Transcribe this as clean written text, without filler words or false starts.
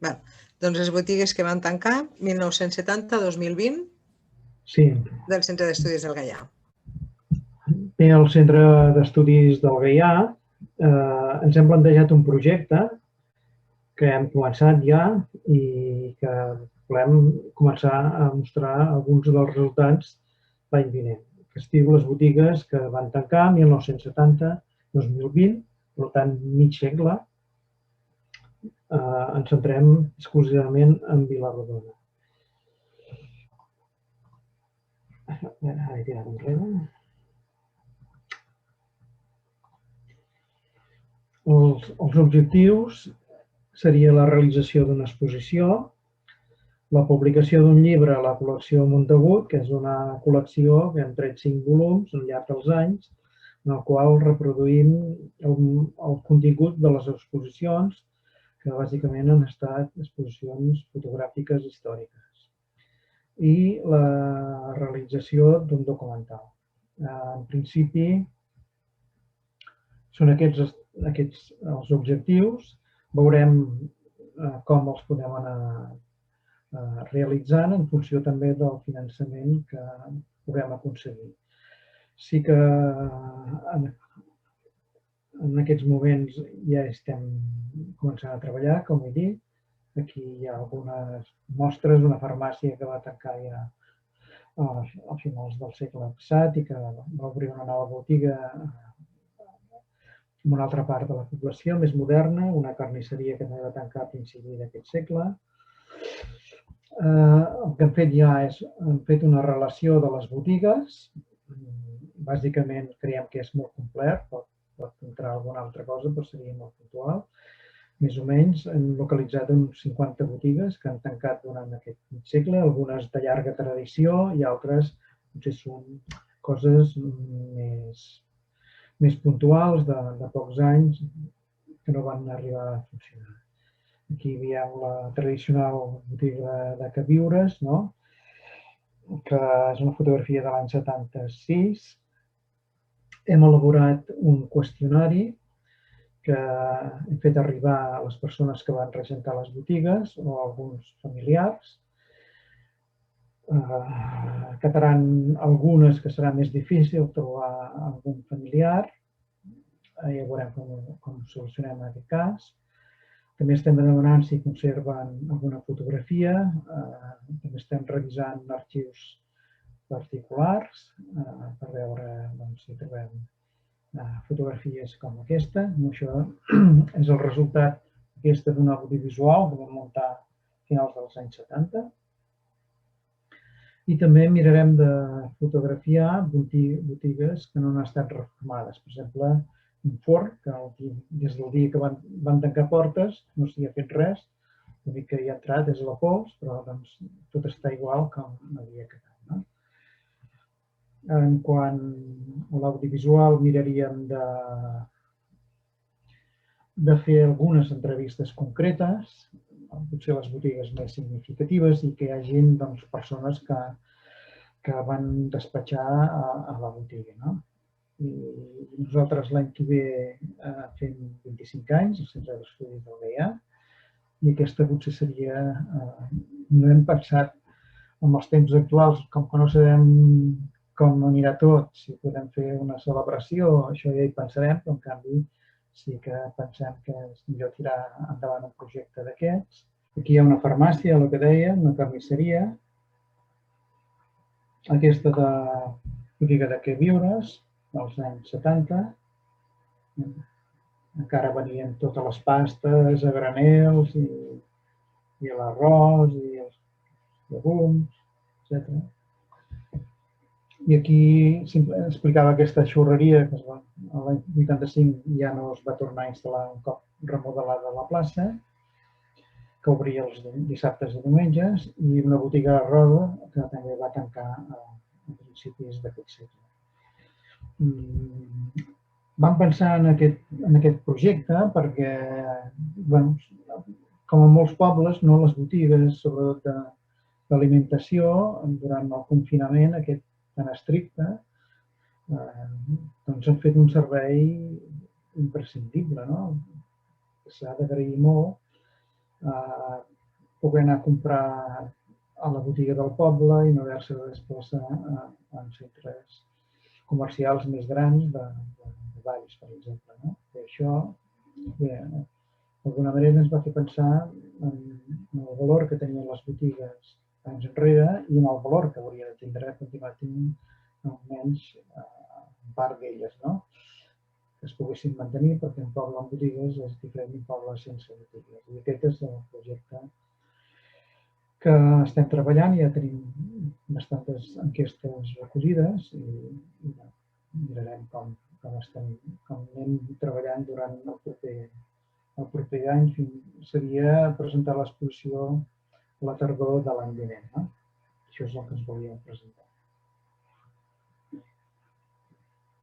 Doncs les botigues que van tancar 1970-2020 del Centre d'Estudis del Gaià. Bé, al Centre d'Estudis del Gaià ens hem plantejat un projecte que hem començat ja i que volem començar a mostrar alguns dels resultats l'any vinent, que es diu les botigues que van tancar 1970-2020, per tant, mig segle. Ens centrem exclusivament en Vila-rodona. Ara he tirat enrere. Els objectius seria la realització d'una exposició, la publicació d'un llibre a la col·lecció Montagut, que és una col·lecció que hem tret 5 volums al llarg dels anys, en el qual reproduïm el contingut de les exposicions, que bàsicament han estat exposicions fotogràfiques històriques, i la realització d'un documental. En principi, són aquests els objectius. Veurem com els podem anar realitzant en funció també del finançament que puguem aconseguir. Sí que en aquests moments ja estem començant a treballar, com he dit. Aquí hi ha algunes mostres d'una farmàcia que va tancar ja a finals del segle passat i que va obrir una nova botiga en una altra part de la població, més moderna, una carnisseria que també va tancar a principi d'aquest segle. El que hem fet ja és fet una relació de les botigues. Bàsicament creiem que és molt complet, pot entrar alguna altra cosa, però seria molt puntual. Més o menys hem localitzat uns 50 botigues que han tancat durant aquest segle, algunes de llarga tradició i altres potser són coses més puntuals de pocs anys que no van arribar a funcionar. Aquí veiem la tradicional botiga de queviures, que és una fotografia de l'any 76. Hem elaborat un qüestionari que hem fet arribar a les persones que van regentar les botigues o a alguns familiars. Quedaran algunes que serà més difícil trobar algun familiar. Ja veurem com solucionem aquest cas. També estem demanant si conserven alguna fotografia. També estem revisant arxius particulars per veure si trobem fotografies com aquesta. Això és el resultat d'un audiovisual que vam muntar a finals dels anys 70. I també mirarem de fotografiar botigues que no han estat reformades. Per exemple, un forn que des del dia que van tancar portes no s'hi ha fet res. L'únic que hi ha entrat és la pols, però tot està igual com havia quedat. En quant a l'audiovisual, miraríem de fer algunes entrevistes concretes, potser les botigues més significatives i que hi hagi persones que van despatxar a la botiga. Nosaltres l'any que ve fem 25 anys, al Centre d'Estudis del Gaià, i aquesta potser seria... No hem pensat en els temps actuals, com que no sabem com anirà tot, si podem fer una celebració, això ja hi pensarem, però en canvi sí que pensem que és millor tirar endavant un projecte d'aquests. Aquí hi ha una farmàcia, el que deia, una carnisseria. Aquesta de botiga de queviures, dels anys 70. Encara venien totes les pastes a granels i l'arròs i els llegums, etc. I aquí explicava aquesta xurreria que l'any 85 ja no es va tornar a instal·lar un cop remodelada la plaça, que obria els dissabtes i diumenges, i una botiga de roba que també va tancar a principis d'aquest segle. Vam pensar en aquest projecte perquè, com a molts pobles, les botigues, sobretot d'alimentació, durant el confinament aquest tan estricte, han fet un servei imprescindible. S'ha d'agrair molt poder anar a comprar a la botiga del poble i no haver-se de desplaçar en centres comercials més grans de Valls, per exemple. I això, d'alguna manera, ens va fer pensar en el valor que tenien les botigues anys enrere i en el valor que hauria de tindre continuar tenint almenys part d'elles, que es poguessin mantenir, perquè un poble amb botigues és diferent d'un poble sense botigues. I aquest és el projecte que estem treballant, ja tenim bastantes enquestes recollides i mirarem com anem treballant durant el proper any. Seria presentar l'exposició a la tardor de l'any vinent. Això és el que ens volia presentar.